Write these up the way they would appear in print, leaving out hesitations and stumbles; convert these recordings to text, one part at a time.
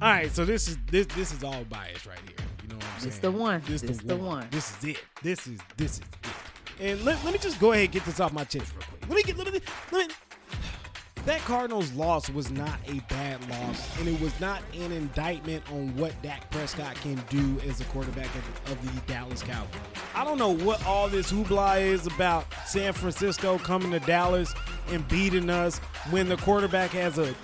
All right, so this is all bias right here. You know what I'm saying? This the one. This This the one. This is it. This is it. And let me just go ahead and get this off my chest real quick. Let me. That Cardinals loss was not a bad loss, and it was not an indictment on what Dak Prescott can do as a quarterback of the Dallas Cowboys. I don't know what all this hoopla is about San Francisco coming to Dallas and beating us when the quarterback has a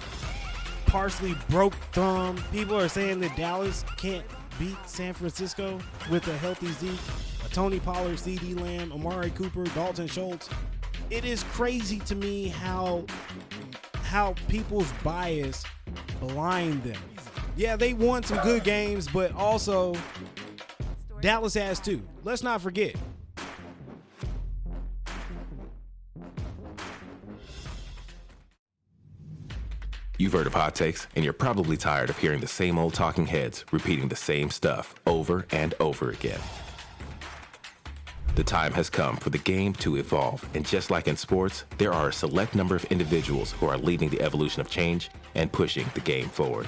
partially broke thumb. People are saying that Dallas can't beat San Francisco with a healthy Zeke, a Tony Pollard, CD Lamb, Amari Cooper, Dalton Schultz. It is crazy to me how people's bias blind them. Yeah, they won some good games, but also Dallas has too. Let's not forget. You've heard of hot takes, and you're probably tired of hearing the same old talking heads repeating the same stuff over and over again. The time has come for the game to evolve, and just like in sports, there are a select number of individuals who are leading the evolution of change and pushing the game forward.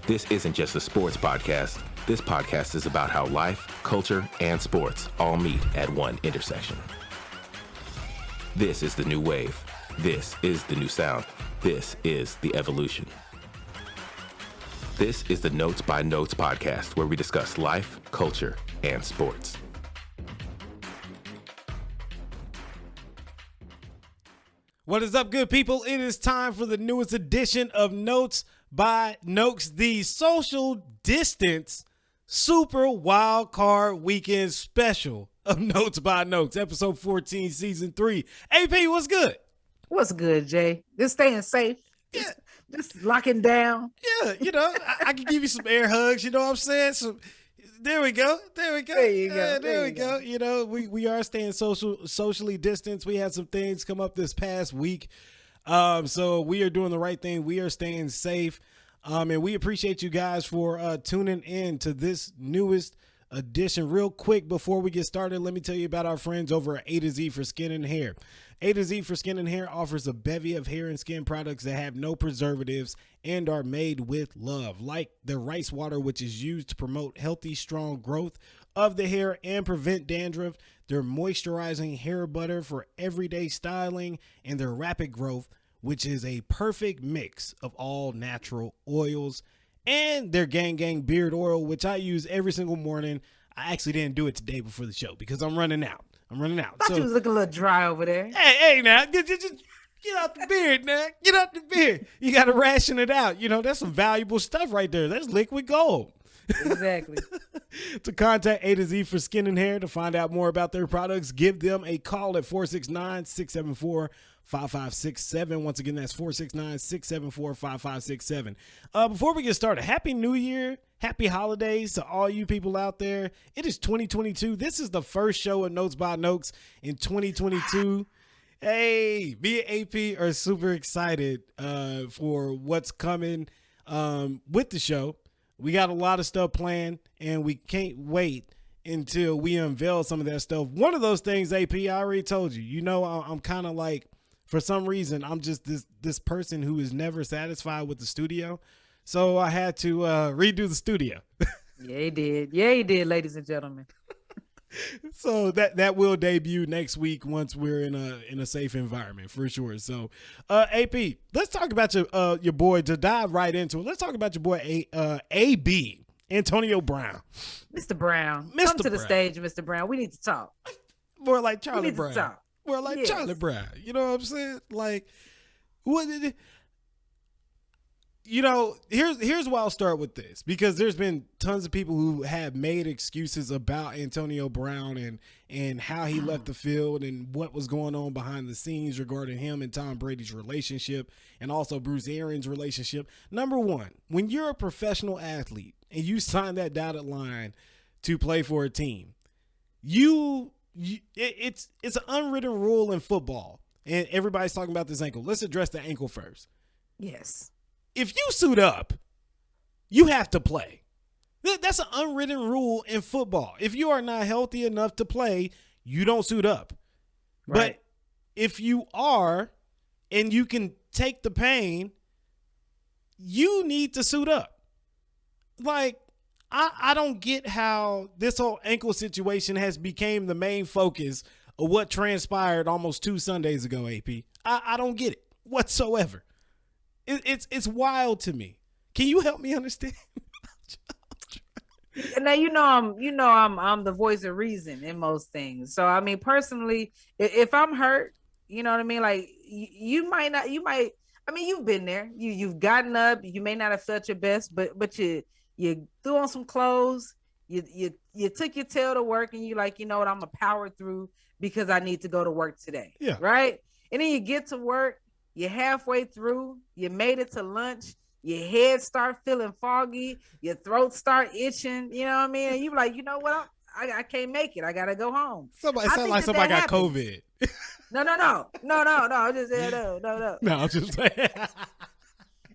This isn't just a sports podcast. This podcast is about how life, culture, and sports all meet at one intersection. This is the new wave. This is the new sound. This is the evolution. This is the Notes by Notes podcast, where we discuss life, culture, and sports. What is up, good people? It is time for the newest edition of Notes by Notes, the social distance super wildcard weekend special of Notes by Notes, episode 14, season 3. AP, what's good? What's good, Jay? Just staying safe. Yeah. Just locking down. Yeah, you know, I can give you some air hugs, you know what I'm saying? There we go. There you go. There we go. You know, we are staying socially distanced. We had some things come up this past week. So we are doing the right thing. We are staying safe. And we appreciate you guys for tuning in to this newest edition. Real quick, before we get started, let me tell you about our friends over at A to Z for Skin and Hair. A to Z for Skin and Hair offers a bevy of hair and skin products that have no preservatives and are made with love, like their rice water, which is used to promote healthy, strong growth of the hair and prevent dandruff, their moisturizing hair butter for everyday styling, and their rapid growth, which is a perfect mix of all natural oils, and their Gang beard oil, which I use every single morning. I actually didn't do it today before the show because I'm running out. Thought you was looking a little dry over there. Hey, now, just get out the beard, now. Get out the beard. You got to ration it out. You know, that's some valuable stuff right there. That's liquid gold. Exactly. To contact A to Z for Skin and Hair to find out more about their products, give them a call at 469-674-5567. Once again, that's 469-674-5567. Before we get started, Happy New Year. Happy holidays to all you people out there. It is 2022. This is the first show of Notes by Notes in 2022. Hey, me and AP are super excited for what's coming with the show. We got a lot of stuff planned, and we can't wait until we unveil some of that stuff. One of those things, AP, I already told you. You know, I'm kind of like, for some reason, I'm just this person who is never satisfied with the studio. So I had to redo the studio. Yeah, he did, ladies and gentlemen. So that will debut next week once we're in a safe environment for sure. So AP, let's talk about your boy, to dive right into it. Let's talk about your boy AB, Antonio Brown. Mr. Brown. Come to the stage, Mr. Brown. We need to talk. More like Charlie Brown. More like Yes. Charlie Brown. You know what I'm saying? Like, what did it? You know, here's why I'll start with this, because there's been tons of people who have made excuses about Antonio Brown and how he left the field and what was going on behind the scenes regarding him and Tom Brady's relationship and also Bruce Arians' relationship. Number one, when you're a professional athlete and you sign that dotted line to play for a team, it's an unwritten rule in football, and everybody's talking about this ankle. Let's address the ankle first. Yes. If you suit up, you have to play. That's an unwritten rule in football. If you are not healthy enough to play, you don't suit up. Right. But if you are and you can take the pain, you need to suit up. Like, I don't get how this whole ankle situation has became the main focus of what transpired almost 2 Sundays ago, AP. I don't get it whatsoever. It's wild to me. Can you help me understand? Now I'm the voice of reason in most things. So I mean, personally, if I'm hurt, you know what I mean. Like you might. I mean, you've been there. You've gotten up. You may not have felt your best, but you threw on some clothes. You took your tail to work, and you like, you know what? I'm gonna power through because I need to go to work today. Yeah. Right. And then you get to work. You're halfway through. You made it to lunch. Your head start feeling foggy. Your throat start itching. You know what I mean? And you like, you know what? I can't make it. I gotta go home. Somebody sound like somebody got COVID. No. I'm just saying no. No, I'm just saying.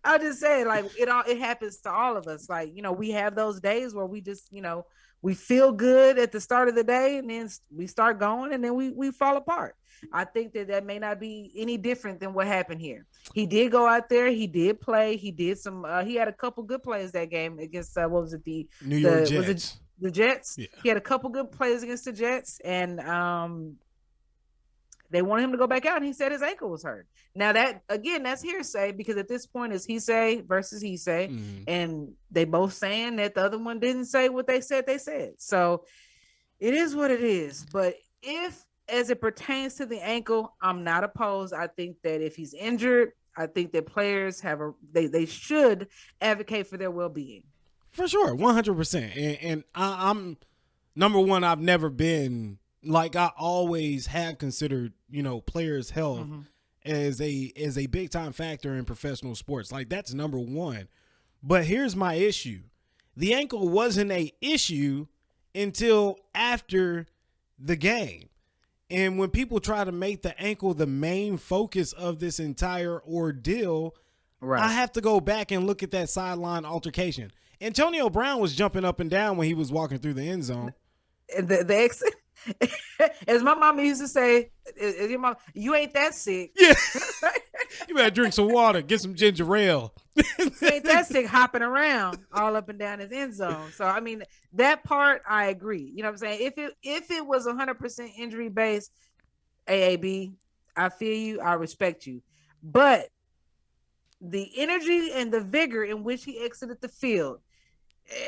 I'll just say, like, it happens to all of us. Like, you know, we have those days where we just, you know, we feel good at the start of the day, and then we start going, and then we fall apart. I think that may not be any different than what happened here. He did go out there. He did play. He did some. He had a couple good plays that game against what was it? The New York Jets. Was it the Jets? Yeah. He had a couple good plays against the Jets, and they wanted him to go back out, and he said his ankle was hurt. Now that's hearsay, because at this point it's he say versus he say, and they both saying that the other one didn't say what they said they said. So it is what it is. But if, as it pertains to the ankle, I'm not opposed. I think that if he's injured, I think that players they should advocate for their well-being. For sure, 100%. And I'm number one. I've never been like, I always have considered, you know, players' health as a big time factor in professional sports. Like, that's number one. But here's my issue: the ankle wasn't a issue until after the game. And when people try to make the ankle the main focus of this entire ordeal, right, I have to go back and look at that sideline altercation. Antonio Brown was jumping up and down when he was walking through the end zone. The exit, as my mama used to say, you ain't that sick. Yeah. You better drink some water, get some ginger ale. You ain't that sick hopping around all up and down his end zone. So, I mean, that part, I agree. You know what I'm saying? If it was 100% injury based, AAB, I feel you. I respect you. But the energy and the vigor in which he exited the field,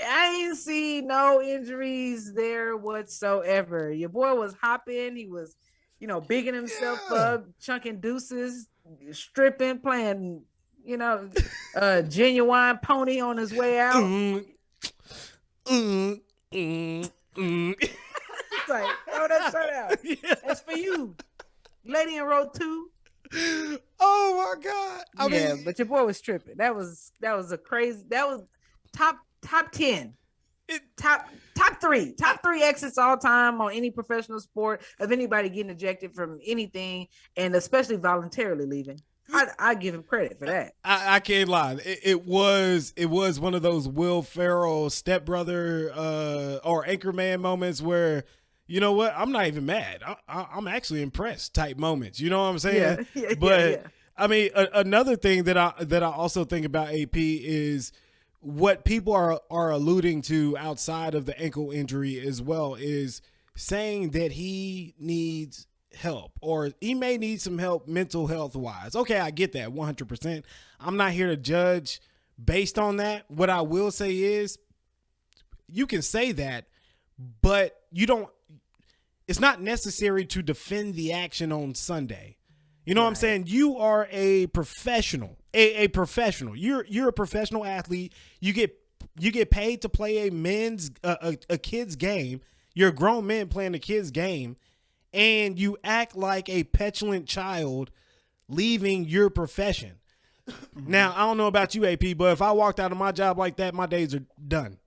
I ain't see no injuries there whatsoever. Your boy was hopping. He was, you know, bigging himself up, chunking deuces, stripping, playing, you know, Genuine Pony on his way out. It's like, throw that shirt out. Yeah. That's for you. Lady in row 2. Oh my God. I mean, but your boy was tripping. That was top 10. Top 3 exits all time on any professional sport of anybody getting ejected from anything, and especially voluntarily leaving. I give him credit for that. I can't lie. It was one of those Will Ferrell stepbrother or Anchorman moments where, you know what, I'm not even mad. I'm actually impressed type moments. You know what I'm saying? Yeah. But I mean, another thing that I also think about AP is what people are alluding to outside of the ankle injury as well, is saying that he needs help, or he may need some help mental health wise. Okay, I get that 100%. I'm not here to judge based on that. What I will say is, you can say that, but it's not necessary to defend the action on Sunday. You know what I'm saying? You are a professional, a professional. You're a professional athlete. You get paid to play a kid's game. You're a grown man playing a kid's game, and you act like a petulant child leaving your profession. Now, I don't know about you, AP, but if I walked out of my job like that, my days are done.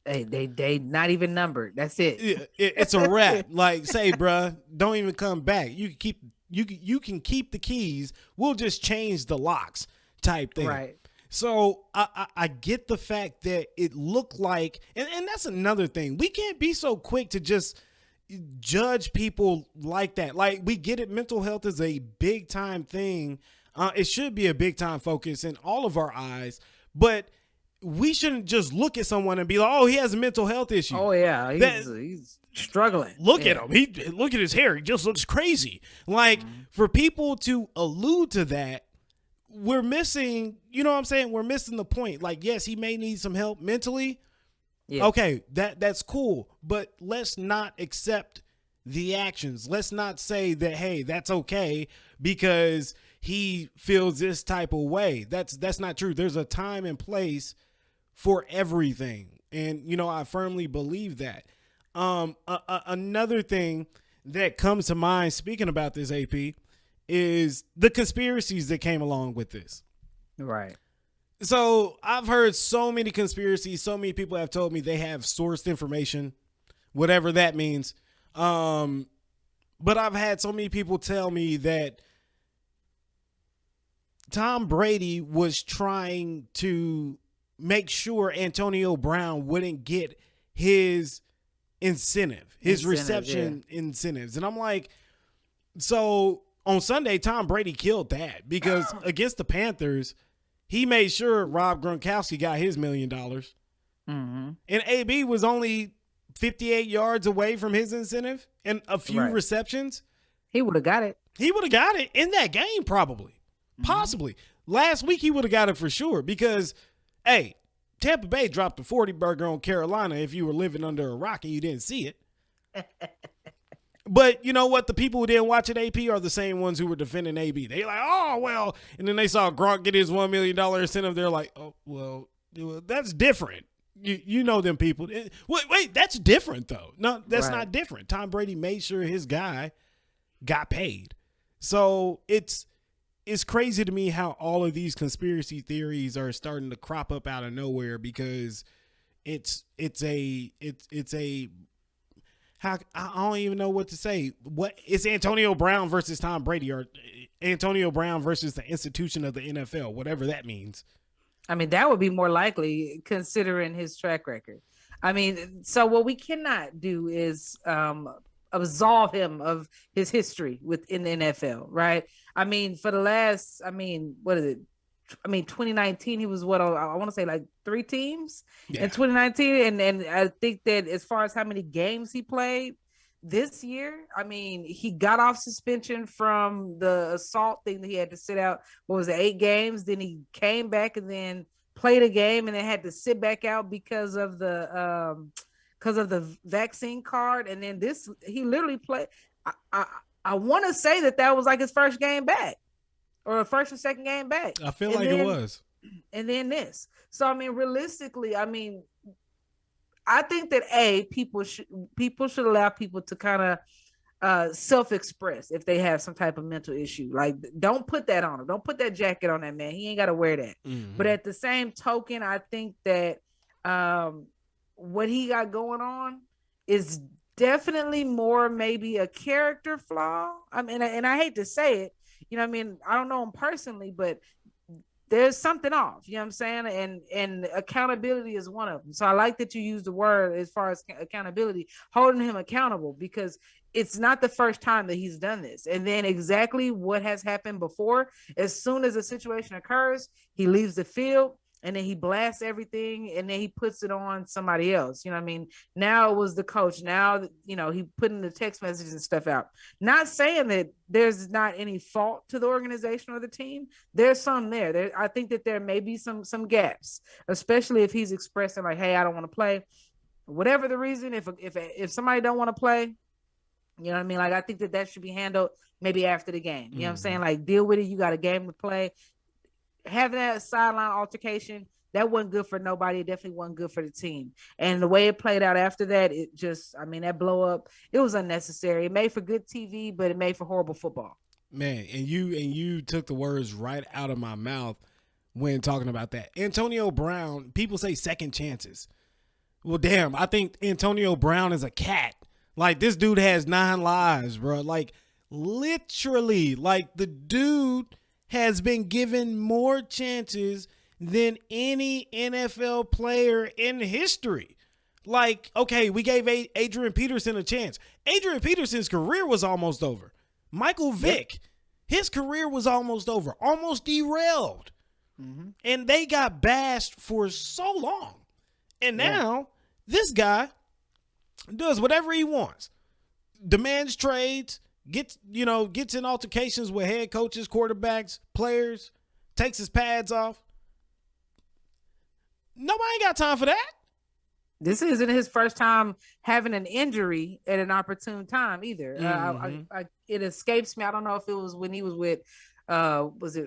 Hey, they not even numbered. That's it. It's a wrap. Like, say, bruh, don't even come back. You can keep the keys. We'll just change the locks type thing. Right. So I get the fact that it looked like, and that's another thing. We can't be so quick to just judge people like that. Like, we get it. Mental health is a big time thing It should be a big time focus in all of our eyes, but we shouldn't just look at someone and be like, oh, he has a mental health issue. Oh yeah, he's struggling. Look at him. Look at his hair. He just looks crazy. Like, for people to allude to that, we're missing, you know what I'm saying? We're missing the point. Like, yes, he may need some help mentally. Yeah. Okay, that's cool. But let's not accept the actions. Let's not say that, hey, that's okay because he feels this type of way. That's not true. There's a time and place for everything. And, you know, I firmly believe that. Another thing that comes to mind, speaking about this, AP, is the conspiracies that came along with this. Right. So I've heard so many conspiracies. So many people have told me they have sourced information, whatever that means. But I've had so many people tell me that Tom Brady was trying to make sure Antonio Brown wouldn't get his reception incentives. And I'm like, so on Sunday, Tom Brady killed that because against the Panthers, he made sure Rob Gronkowski got his $1 million. Mm-hmm. And AB was only 58 yards away from his incentive and a few receptions. He would have got it. He would have got it in that game, probably. Possibly. Last week, he would have got it for sure because, hey, Tampa Bay dropped a 40 burger on Carolina if you were living under a rock and you didn't see it. But you know what? The people who didn't watch it, AP, are the same ones who were defending AB. They like, oh, well. And then they saw Gronk get his $1 million incentive. They're like, oh, well, that's different. You know them people. Wait, that's different, though. No, that's not different. Tom Brady made sure his guy got paid. So it's crazy to me how all of these conspiracy theories are starting to crop up out of nowhere because it's a how I don't even know what to say. What it's Antonio Brown versus Tom Brady or Antonio Brown versus the institution of the NFL, whatever that means. I mean, that would be more likely considering his track record. I mean, so what we cannot do is absolve him of his history within the NFL, right? I mean, for the last, what is it? 2019, he was I want to say like 3 teams in 2019. And I think that as far as how many games he played this year, I mean, he got off suspension from the assault thing that he had to sit out. What was it, 8 games? Then he came back and then played a game and then had to sit back out because of the vaccine card. And then he literally played. I want to say that was like his first game back. Or a first or second game back. I feel like it was. And then this. So, I mean, realistically, I think that people should allow people to kind of self-express if they have some type of mental issue. Like, don't put that on him. Don't put that jacket on that man. He ain't got to wear that. Mm-hmm. But at the same token, I think that what he got going on is definitely more maybe a character flaw. I mean, and I hate to say it. You know what I mean? I don't know him personally, but there's something off, you know what I'm saying? And accountability is one of them. So I like that you use the word as far as accountability, holding him accountable, because it's not the first time that he's done this. And then exactly what has happened before, as soon as a situation occurs, he leaves the field and then he blasts everything and then he puts it on somebody else. You know what I mean? Now it was the coach. Now, you know, he putting the text messages and stuff out. Not saying that there's not any fault to the organization or the team. There's some there. I think that there may be some gaps, especially if he's expressing like, hey, I don't want to play. Whatever the reason, if somebody don't want to play, you know what I mean? Like, I think that should be handled maybe after the game. You know what I'm saying? Like, deal with it. You got a game to play. Having that sideline altercation, that wasn't good for nobody. It definitely wasn't good for the team. And the way it played out after that, it just, I mean, that blow up, it was unnecessary. It made for good TV, but it made for horrible football. Man, and you took the words right out of my mouth when talking about that. Antonio Brown, people say second chances. Well, damn, I think Antonio Brown is a cat. Like, this dude has 9 lives, bro. Like, literally, like, the dude has been given more chances than any NFL player in history. Like, okay, we gave Adrian Peterson a chance. Adrian Peterson's career was almost over. Michael Vick, his career was almost over, almost derailed. And they got bashed for so long. And now this guy does whatever he wants. Demands trades, gets in altercations with head coaches, quarterbacks, players, takes his pads off. Nobody ain't got time for that. This isn't his first time having an injury at an opportune time either. It escapes me. I don't know if it was when he was with, was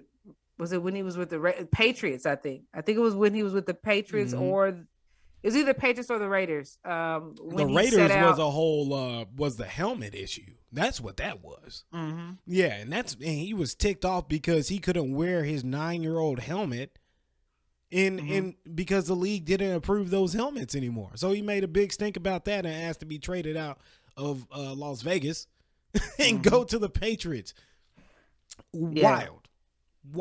it when he was with the Patriots? I think it was when he was with the Patriots, or it was either Patriots or the Raiders. The Raiders was a whole was the helmet issue. That's what that was. Yeah, and he was ticked off because he couldn't wear his 9-year-old helmet. Because the league didn't approve those helmets anymore. So he made a big stink about that and asked to be traded out of Las Vegas and go to the Patriots. Wild.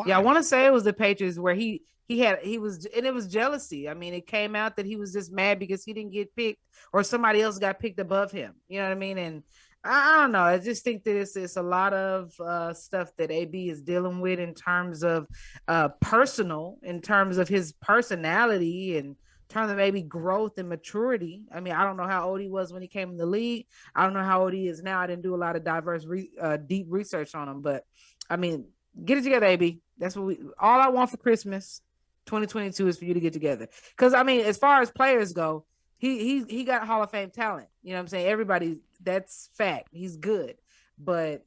Yeah, I want to say it was the Patriots where he was, and it was jealousy. I mean, it came out that he was just mad because he didn't get picked or somebody else got picked above him. You know what I mean? And I don't know. I just think that it's a lot of stuff that AB is dealing with in terms of personal, in terms of his personality, and in terms of maybe growth and maturity. I mean, I don't know how old he was when he came in the league. I don't know how old he is now. I didn't do a lot of deep research on him, but I mean, get it together, AB. That's what all I want for Christmas 2022 is for you to get together. Because I mean, as far as players go, he got Hall of Fame talent. You know what I'm saying? Everybody, that's fact. He's good, but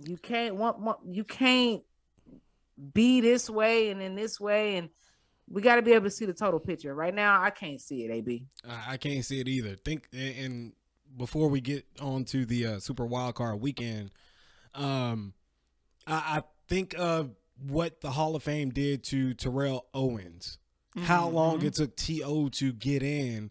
you can't be this way and in this way, and we got to be able to see the total picture. Right now, I can't see it, AB. I can't see it either. And before we get on to the Super Wildcard weekend, I think of what the Hall of Fame did to Terrell Owens. How long it took T.O. to get in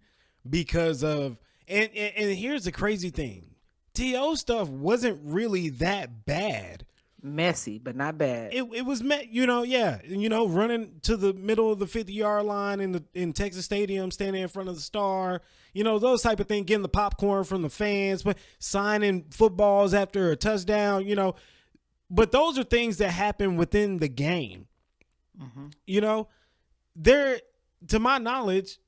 because of and here's the crazy thing. T.O. stuff wasn't really that bad. Messy, but not bad. It was running to the middle of the 50-yard line in Texas Stadium, standing in front of the star, those type of things, getting the popcorn from the fans, but signing footballs after a touchdown, But those are things that happen within the game. There, to my knowledge,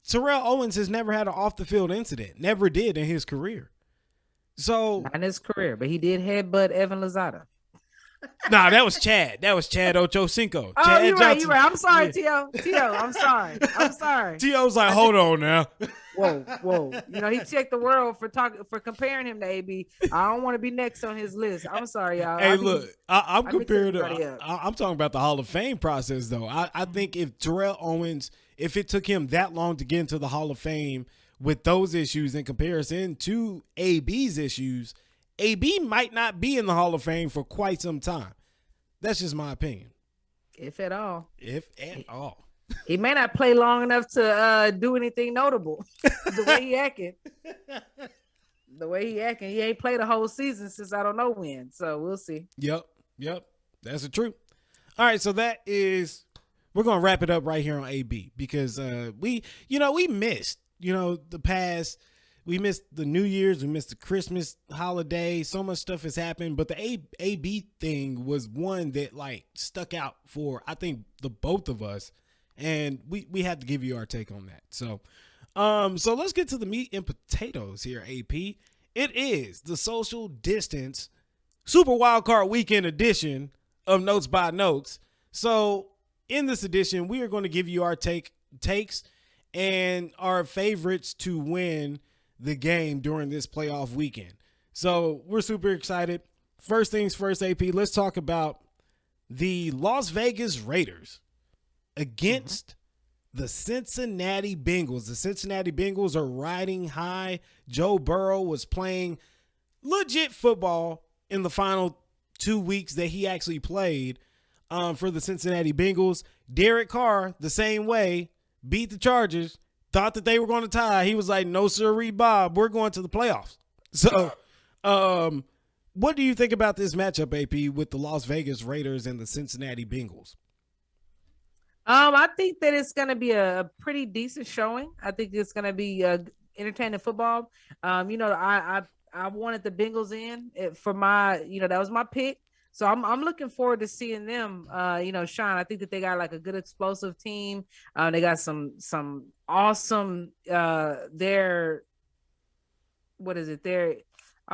Terrell Owens has never had an off-the-field incident. Never did in his career. So not in his career, but he did headbutt Evan Lozada. Nah, that was Chad. That was Chad Ochocinco. Oh, Chad you're Johnson. right. I'm sorry, T.O. I'm sorry. T.O.'s like, hold on now. Whoa. He checked the world for comparing him to AB. I don't want to be next on his list. I'm sorry, y'all. Hey, I'm comparing I'm talking about the Hall of Fame process, though. I think if Terrell Owens, if it took him that long to get into the Hall of Fame with those issues in comparison to AB's issues, AB might not be in the Hall of Fame for quite some time. That's just my opinion. If at all. He may not play long enough to do anything notable. The way he acting. He ain't played a whole season since I don't know when. So we'll see. Yep. That's the truth. All right, so we're going to wrap it up right here on AB because we missed, the past. We missed the New Year's. We missed the Christmas holiday. So much stuff has happened. But the AB thing was one that stuck out for, I think, the both of us. And we had to give you our take on that. So let's get to the meat and potatoes here, AP. It is the social distance Super Wildcard Weekend edition of Notes by Notes. So in this edition, we are going to give you our takes and our favorites to win the game during this playoff weekend. So we're super excited. First things first, AP, let's talk about the Las Vegas Raiders against the Cincinnati Bengals. The Cincinnati Bengals are riding high. Joe Burrow was playing legit football in the final 2 weeks that he actually played for the Cincinnati Bengals. Derek Carr, the same way, beat the Chargers, thought that they were going to tie. He was like, no, sirree, Bob, we're going to the playoffs. So what do you think about this matchup, AP, with the Las Vegas Raiders and the Cincinnati Bengals? I think that it's going to be a pretty decent showing. I think it's going to be entertaining football. I I wanted the Bengals for my, that was my pick. So I'm looking forward to seeing them, shine. I think that they got like a good explosive team. They got some awesome. Oh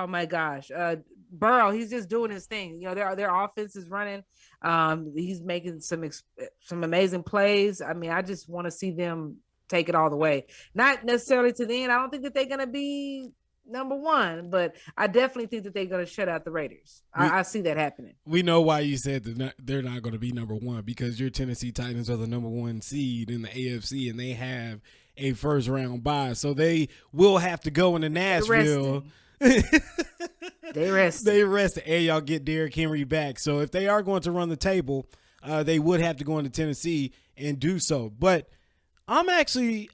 my gosh, Burrow. He's just doing his thing. Their offense is running. He's making some amazing plays. I mean, I just want to see them take it all the way. Not necessarily to the end. I don't think that they're gonna be number one, but I definitely think that they're going to shut out the Raiders. I see that happening. We know why you said that they're not going to be number one, because your Tennessee Titans are the number one seed in the AFC, and they have a first round bye, so they will have to go into Nashville. They rest. And y'all get Derrick Henry back. So if they are going to run the table, they would have to go into Tennessee and do so. But I'm going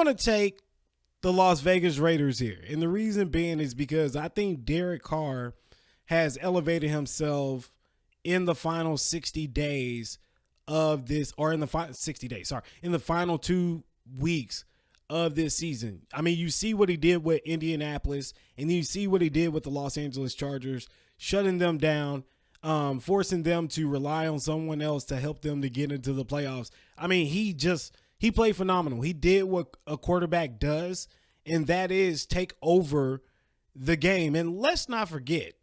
to take the Las Vegas Raiders here. And the reason being is because I think Derek Carr has elevated himself in the final 60 days of this, or in the final 2 weeks of this season. I mean, you see what he did with Indianapolis, and you see what he did with the Los Angeles Chargers, shutting them down, forcing them to rely on someone else to help them to get into the playoffs. I mean, he played phenomenal. He did what a quarterback does, and that is take over the game. And let's not forget,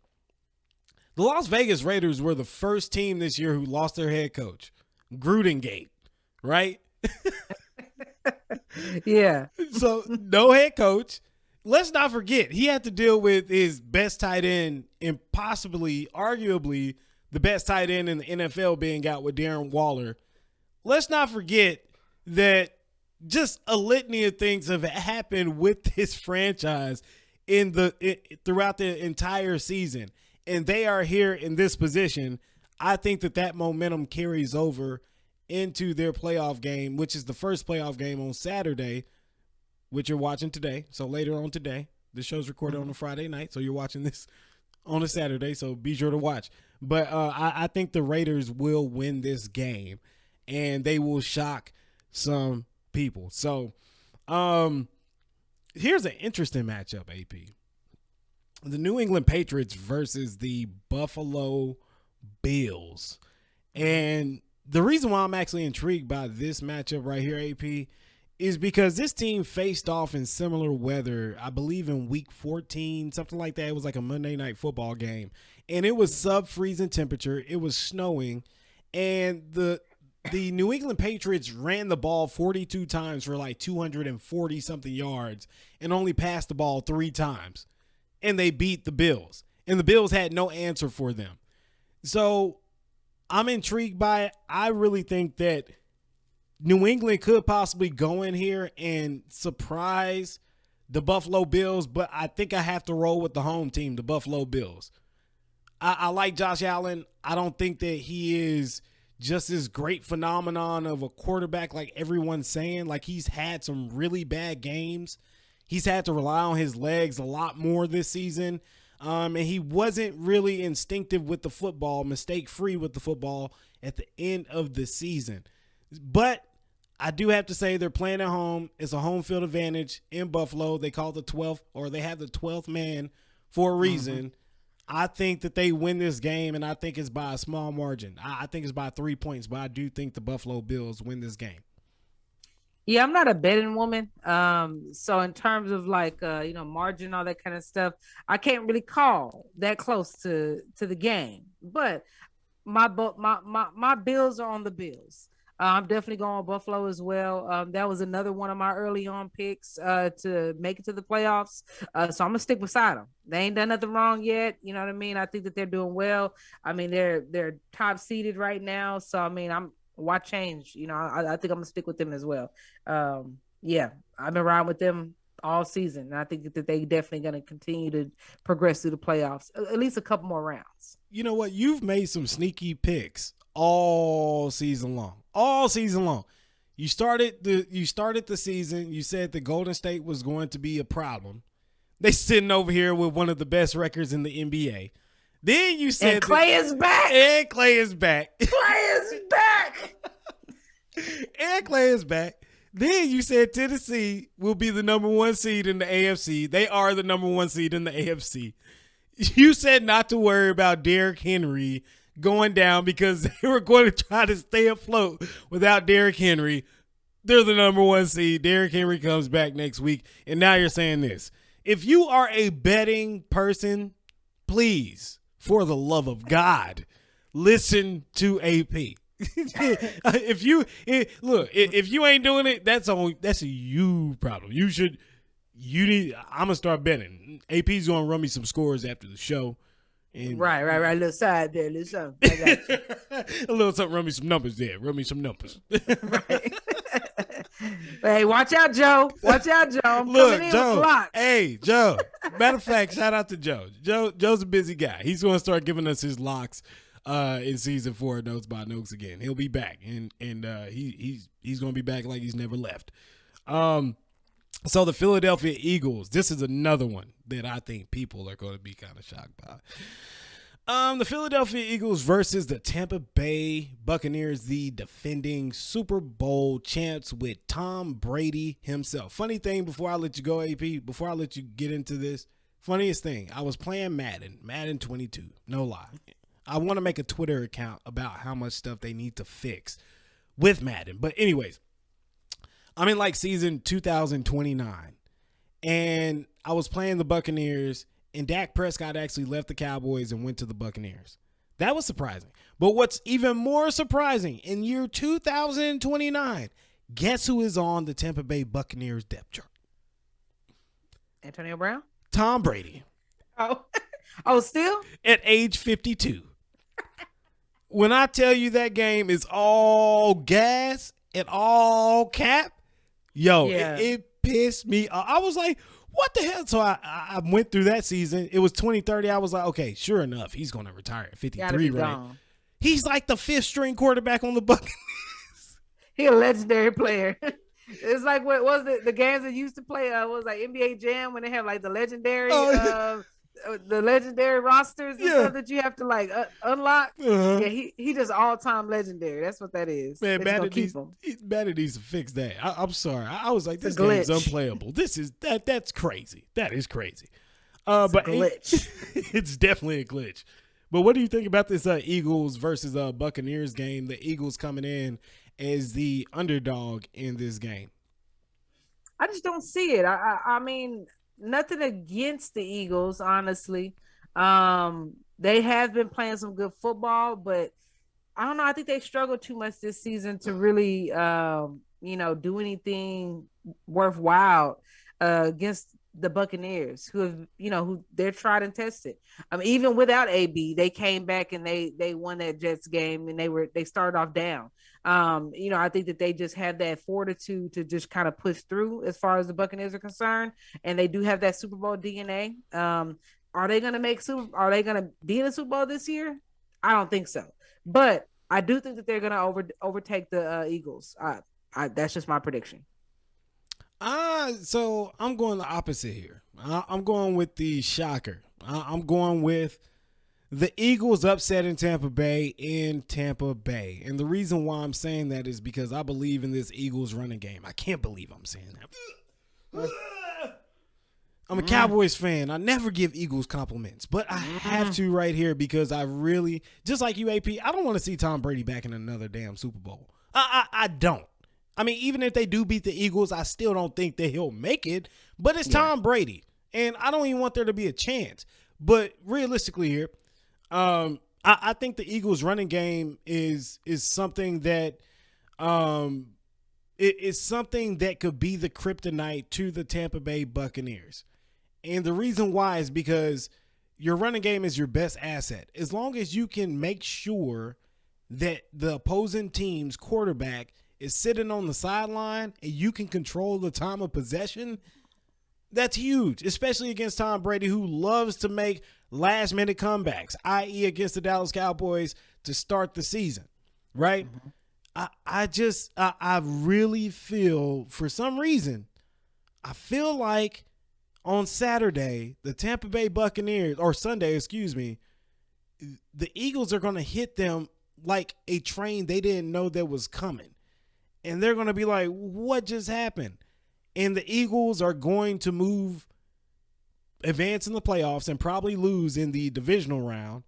the Las Vegas Raiders were the first team this year who lost their head coach, Grudengate, right? Yeah. So no head coach. Let's not forget, he had to deal with his best tight end and possibly, arguably, the best tight end in the NFL being out with Darren Waller. Let's not forget that just a litany of things have happened with this franchise throughout the entire season, and they are here in this position. I think that momentum carries over into their playoff game, which is the first playoff game on Saturday, which you're watching today. So later on today, the show's recorded on a Friday night, so you're watching this on a Saturday, so be sure to watch. But I think the Raiders will win this game, and they will shock some people. So here's an interesting matchup, AP. The New England Patriots versus the Buffalo Bills. And the reason why I'm actually intrigued by this matchup right here, AP, is because this team faced off in similar weather, I believe in week 14, something like that. It was like a Monday night football game, and it was sub-freezing temperature. It was snowing, and the New England Patriots ran the ball 42 times for like 240-something yards and only passed the ball 3 times, and they beat the Bills, and the Bills had no answer for them. So I'm intrigued by it. I really think that New England could possibly go in here and surprise the Buffalo Bills, but I think I have to roll with the home team, the Buffalo Bills. I like Josh Allen. I don't think that he is just this great phenomenon of a quarterback like everyone's saying. Like, he's had some really bad games. He's had to rely on his legs a lot more this season. And he wasn't really instinctive with the football, mistake-free with the football at the end of the season. But I do have to say they're playing at home. It's a home field advantage in Buffalo. They call the 12th, or they have the 12th man for a reason. I think that they win this game, and I think it's by a small margin. I think it's by 3 points, but I do think the Buffalo Bills win this game. Yeah, I'm not a betting woman. So in terms of like, margin, all that kind of stuff, I can't really call that close to the game. But my Bills are on the Bills. I'm definitely going with Buffalo as well. That was another one of my early on picks to make it to the playoffs. So I'm going to stick beside them. They ain't done nothing wrong yet. You know what I mean? I think that they're doing well. I mean, they're top seeded right now. So, I mean, why change? I think I'm going to stick with them as well. Yeah, I've been riding with them all season. And I think that they definitely going to continue to progress through the playoffs, at least a couple more rounds. You know what? You've made some sneaky picks all season long. All season long. You started the season. You said the Golden State was going to be a problem. They sitting over here with one of the best records in the NBA. Then you said Clay is back. And Clay is back. Clay is back. And Clay is back. Then you said Tennessee will be the number 1 seed in the AFC. They are the number 1 seed in the AFC. You said not to worry about Derrick Henry going down because they were going to try to stay afloat without Derrick Henry. They're the number 1 seed. Derrick Henry comes back next week. And now you're saying this. If you are a betting person, please, for the love of God, listen to AP. If you ain't doing it, that's a you problem. I'm gonna start betting. AP's gonna run me some scores after the show. And right. A little side there, a little something. I got you. A little something. Run me some numbers there. Run me some numbers. Right. Hey, watch out, Joe. Watch out, Joe. I'm Look, coming in Joe. with blocks. Hey, Joe. Matter of fact, shout out to Joe. Joe's a busy guy. He's gonna start giving us his locks in season 4 of Notes by Notes again. He'll be back, and he's gonna be back like he's never left. So the Philadelphia Eagles, this is another one that I think people are going to be kind of shocked by. The Philadelphia Eagles versus the Tampa Bay Buccaneers, the defending Super Bowl champs with Tom Brady himself. Funny thing, before I let you go, AP, before I let you get into this, funniest thing, I was playing Madden 22, no lie. I want to make a Twitter account about how much stuff they need to fix with Madden. But anyways, I'm in like season 2029, and I was playing the Buccaneers, and Dak Prescott actually left the Cowboys and went to the Buccaneers. That was surprising. But what's even more surprising, in year 2029, guess who is on the Tampa Bay Buccaneers depth chart? Antonio Brown? Tom Brady. Oh, still? At age 52. When I tell you that game is all gas and all cap, yo, Yeah. it pissed me off. I was like, what the hell? So I went through that season. It was 2030. I was like, okay, sure enough, he's going to retire at 53, right? Gone. He's like the 5th string quarterback on the Buccaneers. He a legendary player. It's like what was it? The games that used to play was like NBA Jam when they have like the legendary rosters and stuff that you have to like unlock. Uh-huh. Yeah, he just all time legendary. That's what that is. Man, Madden needs to fix that. I'm sorry. I was like, this It's a game's glitch. unplayable. That's crazy. That is crazy. It's But a glitch. it's definitely a glitch. But what do you think about this Eagles versus Buccaneers game? The Eagles coming in as the underdog in this game. I just don't see it. I mean, nothing against the Eagles, honestly. They have been playing some good football, but I don't know. I think they struggled too much this season to really, do anything worthwhile against the Buccaneers, who they're tried and tested. I mean, even without AB, they came back and they won that Jets game, and they started off down. I think that they just have that fortitude to just kind of push through as far as the Buccaneers are concerned, and they do have that Super Bowl DNA. Are they going to be in the Super Bowl this year? I don't think so, but I do think that they're going to overtake the Eagles. That's just my prediction. So I'm going the opposite here. I'm going with the shocker. I'm going with the Eagles upsetting Tampa Bay in Tampa Bay. And the reason why I'm saying that is because I believe in this Eagles running game. I can't believe I'm saying that. I'm a Cowboys fan. I never give Eagles compliments, but I have to right here because I really, just like you, AP, I don't want to see Tom Brady back in another damn Super Bowl. I don't. I mean, even if they do beat the Eagles, I still don't think that he'll make it. But it's Tom Brady, and I don't even want there to be a chance. But realistically here, I think the Eagles' running game is something that it is something that could be the kryptonite to the Tampa Bay Buccaneers. And the reason why is because your running game is your best asset. As long as you can make sure that the opposing team's quarterback is sitting on the sideline and you can control the time of possession, that's huge, especially against Tom Brady, who loves to make last-minute comebacks, i.e. against the Dallas Cowboys to start the season, right? I really feel, for some reason, I feel like on Saturday, the Tampa Bay Buccaneers, or Sunday, excuse me, the Eagles are going to hit them like a train they didn't know that was coming. and they're going to be like, what just happened? And the Eagles are going to advance in the playoffs and probably lose in the divisional round.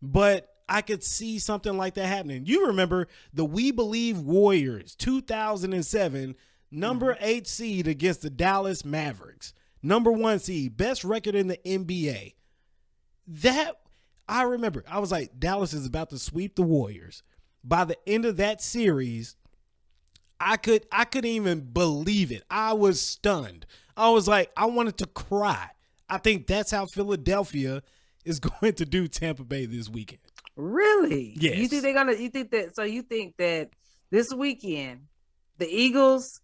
But I could see something like that happening. You remember the We Believe Warriors, 2007, number 8 seed against the Dallas Mavericks, number 1 seed, best record in the NBA. That I remember. I was like, Dallas is about to sweep the Warriors. By the end of that series, I couldn't even believe it. I was stunned. I was like, I wanted to cry. I think that's how Philadelphia is going to do Tampa Bay this weekend. Really? Yes. You think that this weekend the Eagles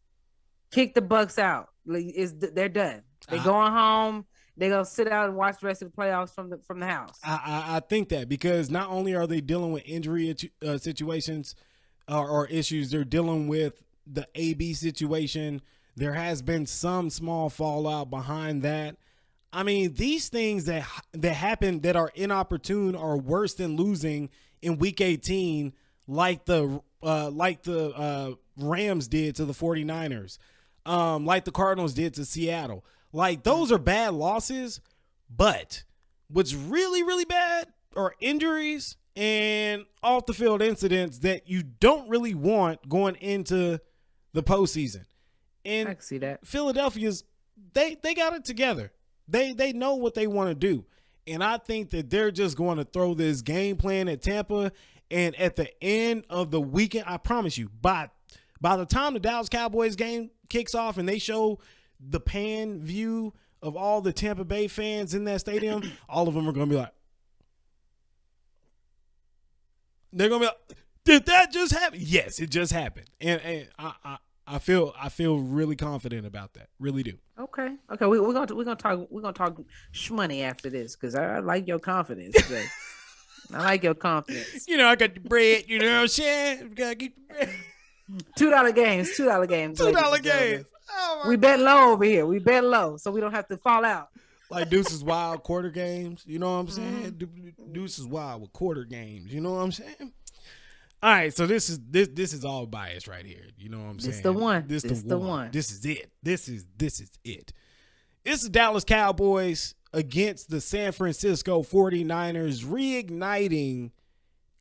kick the Bucks out? They're done. They're going home. They're gonna sit out and watch the rest of the playoffs from the house. I think that because not only are they dealing with injury situations or issues, they're dealing with the AB situation. There has been some small fallout behind that. I mean, these things that happen that are inopportune are worse than losing in Week 18, like the Rams did to the 49ers, like the Cardinals did to Seattle. Like, those are bad losses, but what's really, really bad are injuries and off-the-field incidents that you don't really want going into the postseason. And I can see that. Philadelphia's, they got it together. They know what they want to do. And I think that they're just going to throw this game plan at Tampa. And at the end of the weekend, I promise you, by the time the Dallas Cowboys game kicks off and they show the pan view of all the Tampa Bay fans in that stadium, all of them are going to be like, they're going to be like, did that just happen? Yes, it just happened. And I feel really confident about that. Really do. Okay. We're gonna talk shmoney after this because I like your confidence. Jay. I like your confidence. You know, I got the bread. You know what I'm saying? Gotta get the bread. $2 games. $2 games. Oh, we bet low over here. We bet low so we don't have to fall out. Like Deuce's Wild quarter games. You know what I'm saying? Deuce's Wild with quarter games. You know what I'm saying? All right, so this is all bias right here. You know what I'm saying? This the one. This the one. This is it. This is it. It's the Dallas Cowboys against the San Francisco 49ers, reigniting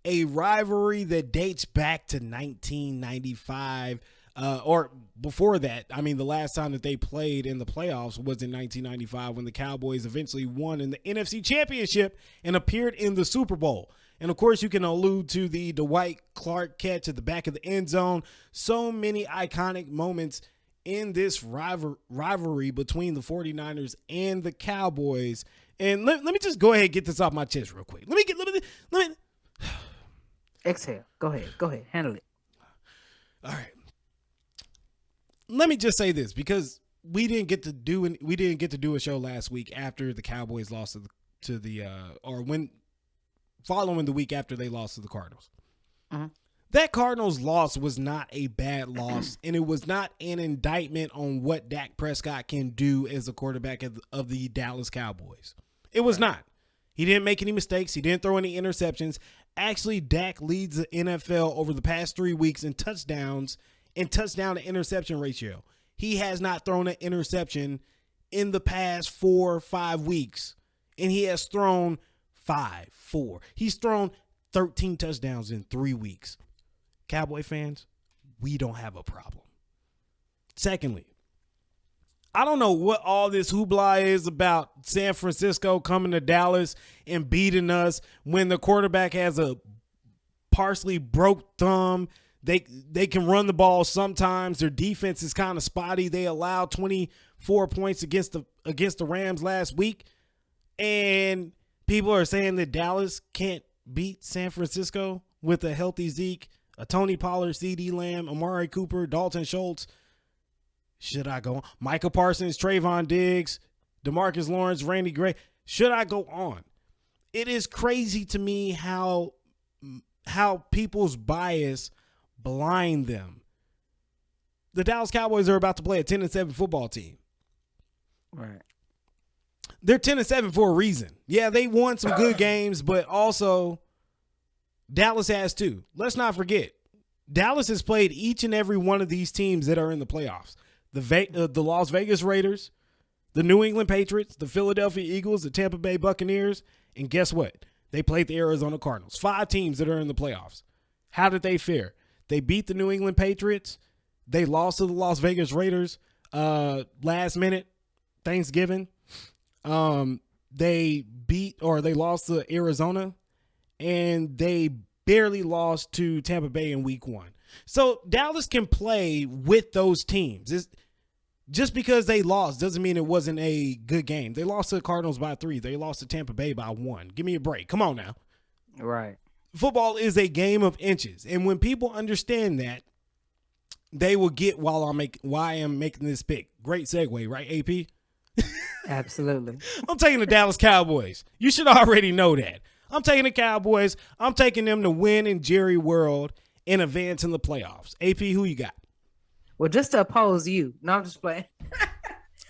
a rivalry that dates back to 1995 or before that. I mean, the last time that they played in the playoffs was in 1995 when the Cowboys eventually won in the NFC Championship and appeared in the Super Bowl. And, of course, you can allude to the Dwight Clark catch at the back of the end zone. So many iconic moments in this rivalry between the 49ers and the Cowboys. And let me just go ahead and get this off my chest real quick. Let me exhale. Go ahead. Handle it. All right. Let me just say this because we didn't get to do a show last week after the Cowboys lost following the week after they lost to the Cardinals. Uh-huh. That Cardinals loss was not a bad loss, and it was not an indictment on what Dak Prescott can do as a quarterback of the Dallas Cowboys. It was not. He didn't make any mistakes. He didn't throw any interceptions. Actually, Dak leads the NFL over the past 3 weeks in touchdowns and touchdown to interception ratio. He has not thrown an interception in the past 4 or 5 weeks, and he has thrown 4. He's thrown 13 touchdowns in 3 weeks. Cowboy fans, we don't have a problem. Secondly, I don't know what all this hoopla is about San Francisco coming to Dallas and beating us when the quarterback has a partially broke thumb. They can run the ball sometimes. Their defense is kind of spotty. They allowed 24 points against the Rams last week. And people are saying that Dallas can't beat San Francisco with a healthy Zeke, a Tony Pollard, CeeDee Lamb, Amari Cooper, Dalton Schultz. Should I go on? Michael Parsons, Trayvon Diggs, DeMarcus Lawrence, Randy Gray. Should I go on? It is crazy to me how people's bias blind them. The Dallas Cowboys are about to play a 10-7 football team. Right. They're 10-7 for a reason. Yeah, they won some good games, but also Dallas has too. Let's not forget, Dallas has played each and every one of these teams that are in the playoffs. The Las Vegas Raiders, the New England Patriots, the Philadelphia Eagles, the Tampa Bay Buccaneers, and guess what? They played the Arizona Cardinals. 5 teams that are in the playoffs. How did they fare? They beat the New England Patriots. They lost to the Las Vegas Raiders last minute Thanksgiving. They lost to Arizona, and they barely lost to Tampa Bay in week 1. So Dallas can play with those teams. Just because they lost doesn't mean it wasn't a good game. They lost to the Cardinals by 3. They lost to Tampa Bay by 1. Give me a break. Come on now. Right. Football is a game of inches. And when people understand that, they will get why I am making this pick. Great segue, right, AP? Absolutely. I'm taking the Dallas Cowboys. You should already know that. I'm taking the Cowboys. I'm taking them to win in Jerry World and advance in the playoffs. AP, who you got? Well, just to oppose you. No, I'm just playing.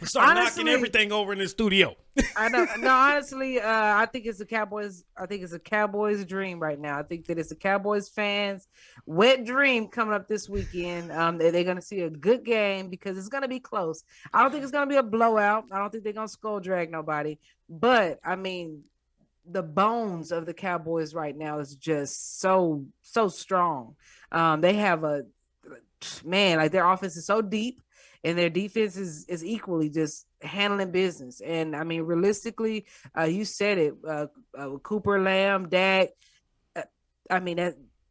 Start knocking everything over in the studio. I know. No, honestly, I think it's the Cowboys. I think it's a Cowboys dream right now. I think that it's the Cowboys fans' wet dream coming up this weekend. They're going to see a good game because it's going to be close. I don't think it's going to be a blowout. I don't think they're going to skull drag nobody. But I mean, the bones of the Cowboys right now is just so strong. They have their offense is so deep. And their defense is equally just handling business. And, I mean, realistically, you said it, Cooper, Lamb, Dak. I mean,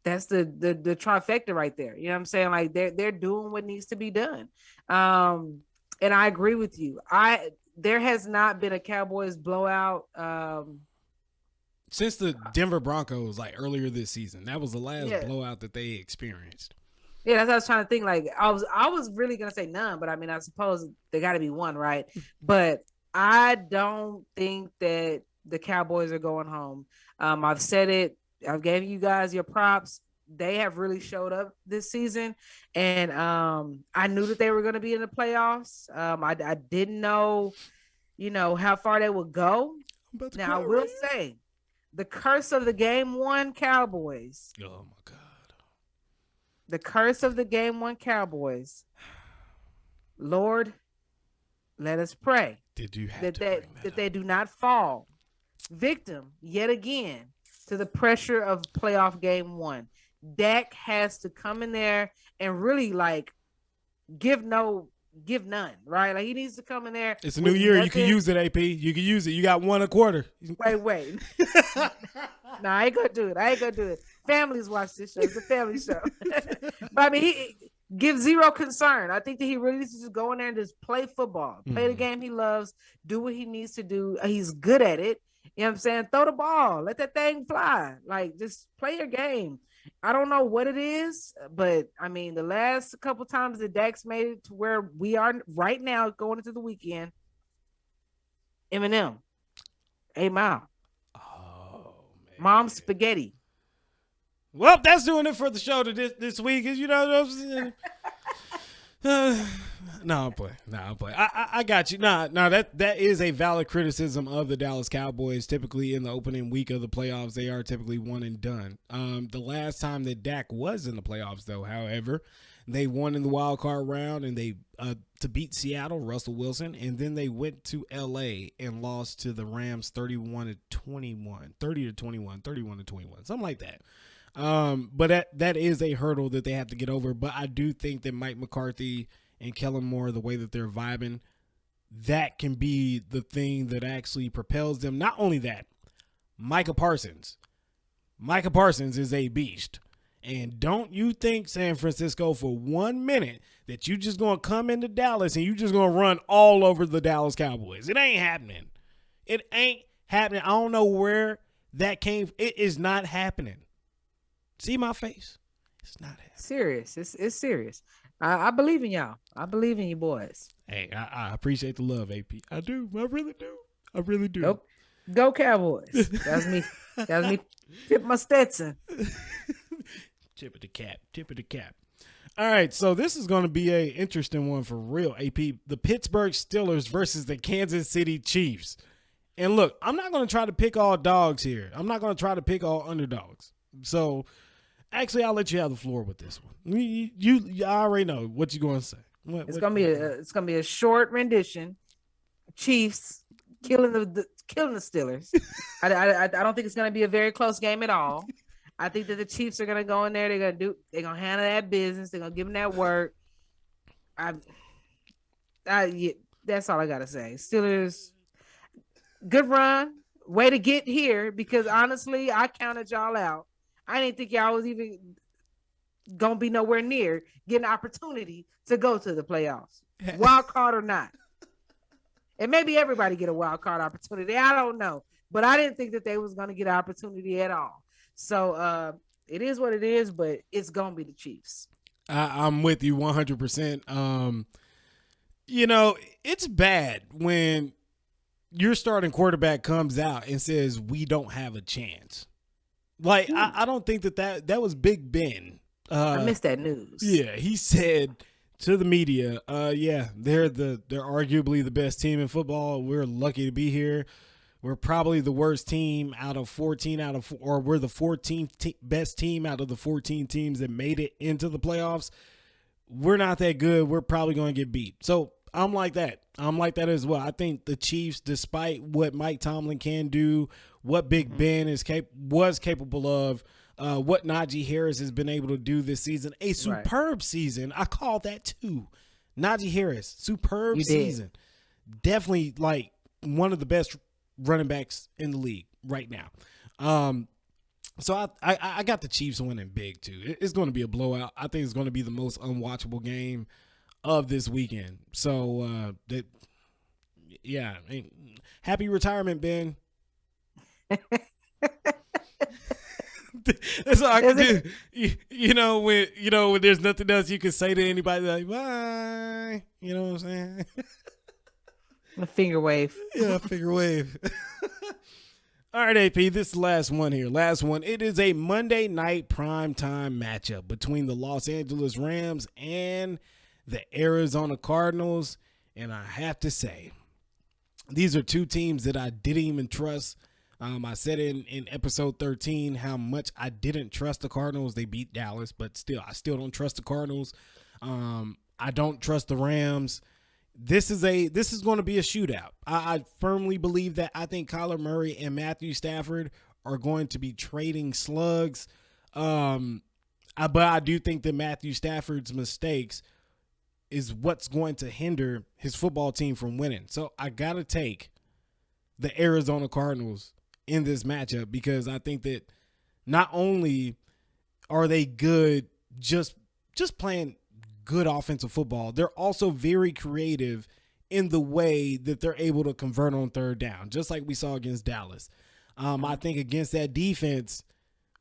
that's the trifecta right there. You know what I'm saying? Like, they're doing what needs to be done. And I agree with you. There has not been a Cowboys blowout. Since the Denver Broncos, like, earlier this season. That was the last blowout that they experienced. Yeah, that's what I was trying to think. Like, I was really gonna say none, but I mean, I suppose there got to be one, right? But I don't think that the Cowboys are going home. I've said it. I've given you guys your props. They have really showed up this season, and I knew that they were going to be in the playoffs. I didn't know, how far they would go. Now I will say, the curse of the game 1 Cowboys. Oh my God. The curse of the game 1 Cowboys. Lord, let us pray that they do not fall victim yet again to the pressure of playoff game 1. Dak has to come in there and really give none, right? Like, he needs to come in there. It's a new year. You can use it, AP. You can use it. You got 1 a quarter. Wait. No, I ain't gonna do it. Families watch this show. It's a family show. But I mean, he gives zero concern. I think that he really needs to just go in there and just play football, play the game he loves, do what he needs to do. He's good at it. You know what I'm saying? Throw the ball, let that thing fly. Like, just play your game. I don't know what it is, but I mean, the last couple times that Dak's made it to where we are right now going into the weekend, Eminem, 8 Mile. Oh, man. Mom's spaghetti. Well, that's doing it for the show this week. No, I'm playing. I got you. That is a valid criticism of the Dallas Cowboys. Typically, in the opening week of the playoffs, they are typically one and done. The last time that Dak was in the playoffs, though, however, they won in the wild card round, and they to beat Seattle, Russell Wilson, and then they went to L.A. and lost to the Rams 31-21, something like that. But that is a hurdle that they have to get over. But I do think that Mike McCarthy and Kellen Moore, the way that they're vibing, that can be the thing that actually propels them. Not only that, Micah Parsons is a beast. And don't you think, San Francisco, for 1 minute that you just going to come into Dallas and you just going to run all over the Dallas Cowboys. It ain't happening. I don't know where that came from. It is not happening. See my face? It's not happening. Serious. It's serious. I believe in y'all. I believe in you boys. Hey, I appreciate the love, AP. I do. I really do. Go Cowboys. That's me. Tip my Stetson. Tip of the cap. All right, so this is going to be an interesting one for real, AP. The Pittsburgh Steelers versus the Kansas City Chiefs. And look, I'm not going to try to pick all dogs here. I'm not going to try to pick all underdogs. So Actually, I'll let you have the floor with this one. You I already know what you're going to say. It's gonna be a short rendition. Chiefs killing the Steelers. I don't think it's gonna be a very close game at all. I think that the Chiefs are gonna go in there. They're gonna handle that business. They're gonna give them that work. Yeah, that's all I gotta say. Steelers, good run. Way to get here, because honestly, I counted y'all out. I didn't think y'all was even gonna be nowhere near getting an opportunity to go to the playoffs, wild card or not. And maybe everybody get a wild card opportunity. I don't know, but I didn't think that they was gonna get an opportunity at all. So it is what it is, but it's gonna be the Chiefs. I'm with you 100%. It's bad when your starting quarterback comes out and says we don't have a chance. Like, I don't think that was Big Ben. I missed that news. Yeah, he said to the media, they're arguably the best team in football. We're lucky to be here. We're probably the worst team out of 14 or we're the 14th best team out of the 14 teams that made it into the playoffs. We're not that good. We're probably going to get beat. So I'm like that. I'm like that as well. I think the Chiefs, despite what Mike Tomlin can do, what Big Ben was capable of, what Najee Harris has been able to do this season, a superb season. I call that too. Najee Harris, superb season. Definitely like one of the best running backs in the league right now. So I got the Chiefs winning big too. It's going to be a blowout. I think it's going to be the most unwatchable game of this weekend. So happy retirement, Ben. That's all I can do. When there's nothing else you can say to anybody, like bye. You know what I'm saying? A finger wave. Yeah, a finger wave. All right, AP, this is the last one here. Last one. It is a Monday night primetime matchup between the Los Angeles Rams and the Arizona Cardinals. And I have to say, these are two teams that I didn't even trust. I said in episode 13 how much I didn't trust the Cardinals. They beat Dallas, but I still don't trust the Cardinals. I don't trust the Rams. This is going to be a shootout. I firmly believe that. I think Kyler Murray and Matthew Stafford are going to be trading slugs. But I do think that Matthew Stafford's mistakes is what's going to hinder his football team from winning. So I got to take the Arizona Cardinals in this matchup, because I think that not only are they good just playing good offensive football, they're also very creative in the way that they're able to convert on third down, just like we saw against Dallas. I think against that defense,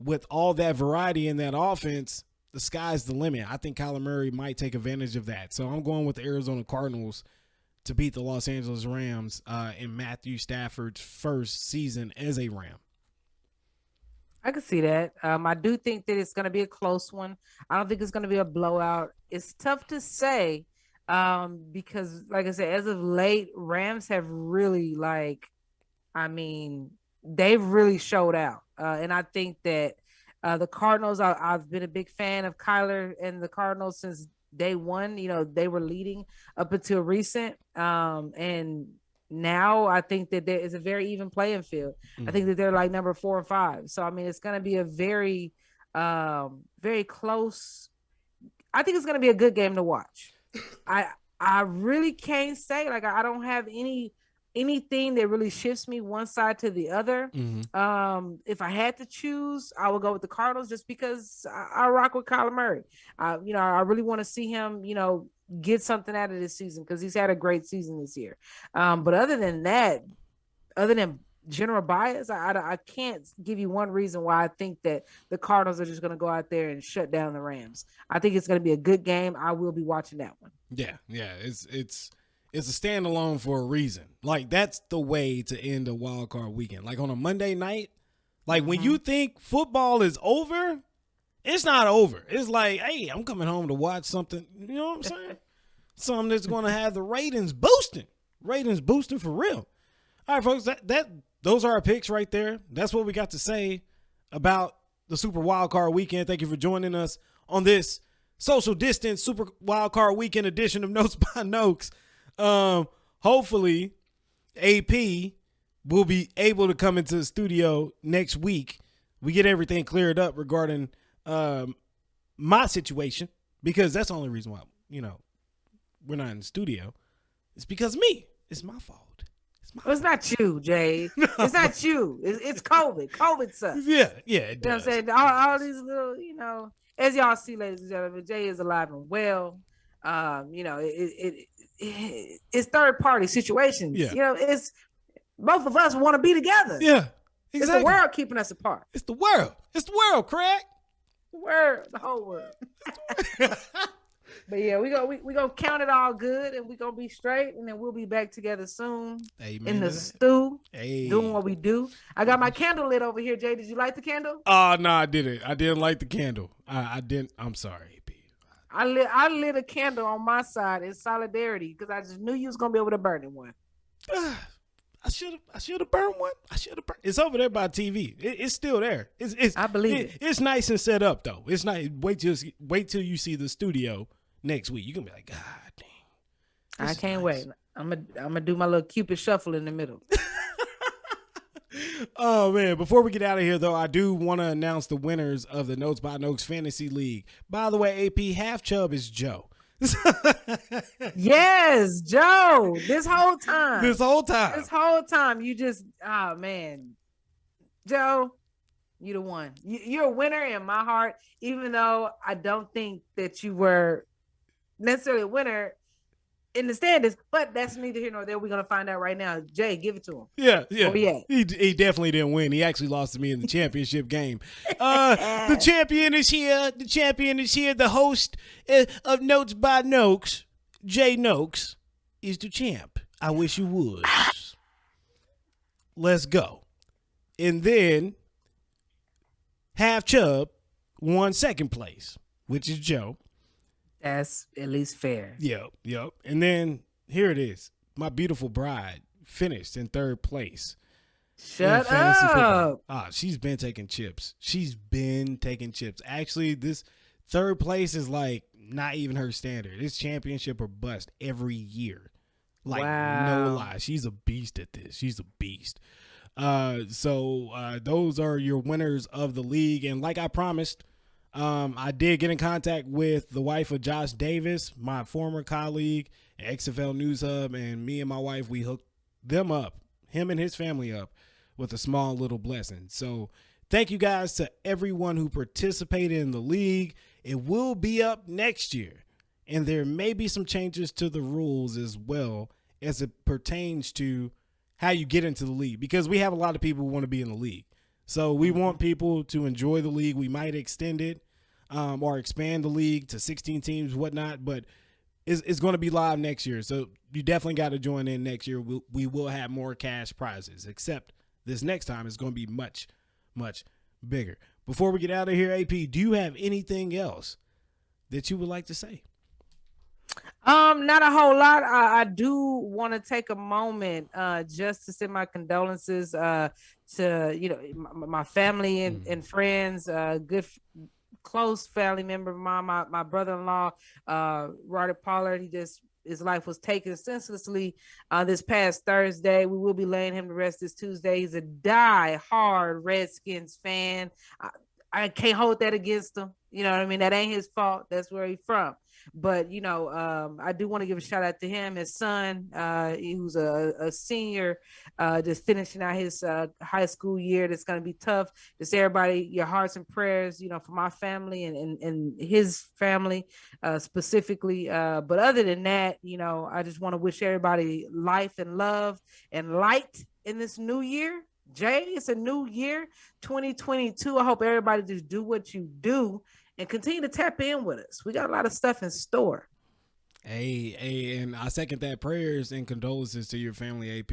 with all that variety in that offense, the sky's the limit. I think Kyler Murray might take advantage of that. So I'm going with the Arizona Cardinals to beat the Los Angeles Rams in Matthew Stafford's first season as a Ram. I can see that. I do think that it's going to be a close one. I don't think it's going to be a blowout. It's tough to say because, like I said, as of late, Rams have really, they've really showed out. And I think that the Cardinals, I've been a big fan of Kyler and the Cardinals since day one. They were leading up until recent. And now I think that there is a very even playing field. I think that they're like number 4 and 5. So, it's going to be a very, very close. I think it's going to be a good game to watch. I really can't say, I don't have anything that really shifts me one side to the other. If I had to choose, I would go with the Cardinals just because I rock with Kyler Murray. I really want to see him, get something out of this season because he's had a great season this year. But other than that, other than general bias, I can't give you one reason why I think that the Cardinals are just going to go out there and shut down the Rams. I think it's going to be a good game. I will be watching that one. Yeah. It's a standalone for a reason. That's the way to end a wild card weekend. On a Monday night, when you think football is over, it's not over. It's hey, I'm coming home to watch something. You know what I'm saying? Something that's going to have the ratings boosting. Ratings boosting for real. All right, folks, those are our picks right there. That's what we got to say about the Super Wildcard Weekend. Thank you for joining us on this social distance Super Wildcard Weekend edition of Notes by Noakes. Hopefully, AP will be able to come into the studio next week. We get everything cleared up regarding my situation, because that's the only reason why, we're not in the studio. It's because of me. It's my fault. It's not you, Jay. No. It's not you. It's COVID. COVID sucks. Yeah, it does. You know what I'm saying? All these little, as y'all see, ladies and gentlemen, Jay is alive and well. It's third party situations. Yeah. It's both of us want to be together. Yeah, exactly. It's the world keeping us apart. It's the world. It's the world, Craig. The world, the whole world. But yeah, we gonna count it all good, and we gonna be straight, and then we'll be back together soon. Amen. In the stew, hey, doing what we do. I got my candle lit over here, Jay. Did you light the candle? Oh no, I didn't. I didn't light the candle. I didn't. I'm sorry, AP. I lit a candle on my side in solidarity because I just knew you was gonna be able to burn it one. I should have burned one. It's over there by TV. It's still there. I believe it. It's nice and set up though. It's nice. Wait till you see the studio next week. You're gonna be like, God dang. I can't wait. I'm gonna do my little Cupid shuffle in the middle. Oh man, before we get out of here though, I do want to announce the winners of the Notes by Noakes Fantasy League. By the way, AP, half chub is Joe. Yes, Joe. This whole time you just, oh man, Joe, you the one. You're a winner in my heart, even though I don't think that you were necessarily a winner in the standings, but that's neither here nor there. We're gonna find out right now. Jay, give it to him. Yeah. Where he definitely didn't win. He actually lost to me in the championship game. The champion is here. The host of Notes by Noakes, Jay Noakes, is the champ. I wish you would. Let's go. And then Half Chub won second place, which is Joe. That's at least fair. Yep. And then here it is. My beautiful bride finished in third place. Shut up. She's been taking chips. Actually, this third place is like not even her standard. It's championship or bust every year. Like, no lie. She's a beast at this. She's a beast. So those are your winners of the league. And like I promised, I did get in contact with the wife of Josh Davis, my former colleague at XFL News Hub, and me and my wife, we hooked them up, him and his family up, with a small little blessing. So thank you guys to everyone who participated in the league. It will be up next year, and there may be some changes to the rules as well as it pertains to how you get into the league, because we have a lot of people who want to be in the league. So we want people to enjoy the league. We might extend it or expand the league to 16 teams, whatnot, but it's going to be live next year. So you definitely got to join in next year. We will have more cash prizes, except this next time it's going to be much, much bigger. Before we get out of here, AP, do you have anything else that you would like to say? Not a whole lot. I do want to take a moment just to send my condolences to my family and friends, close family member of mine, my brother-in-law, Robert Pollard. His life was taken senselessly this past Thursday. We will be laying him to rest this Tuesday. He's a die-hard Redskins fan. I can't hold that against him. You know what I mean? That ain't his fault. That's where he's from. But, I do want to give a shout out to him, his son, who's a senior, just finishing out his high school year. That's going to be tough. Just everybody, your hearts and prayers, for my family and his family specifically. But other than that, I just want to wish everybody life and love and light in this new year. Jay, it's a new year, 2022. I hope everybody just do what you do and continue to tap in with us. We got a lot of stuff in store. Hey, and I second that. Prayers and condolences to your family, AP.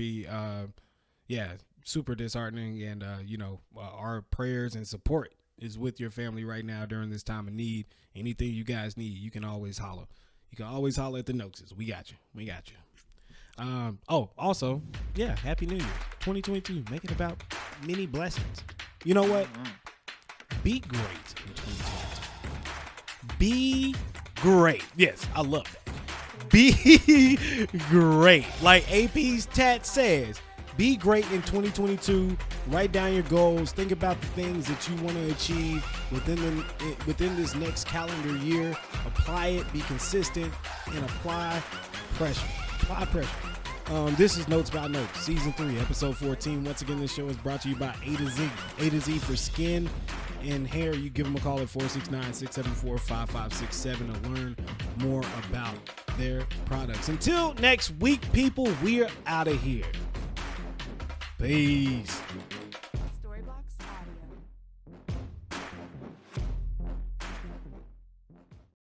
Super disheartening. And, our prayers and support is with your family right now during this time of need. Anything you guys need, you can always holler. You can always holler at the Noakes. We got you. Also, Happy New Year. 2022. Make it about many blessings. You know what? be great in 2022. Be great. Yes, I love that. Be great. Like AP's tat says, be great in 2022. Write down your goals. Think about the things that you want to achieve within this next calendar year. Apply it. Be consistent and apply pressure. Apply pressure. This is Notes by Notes, Season 3, Episode 14. Once again, this show is brought to you by A to Z. A to Z for skin and hair. You give them a call at 469-674-5567 to learn more about their products. Until next week, people, we're out of here. Peace.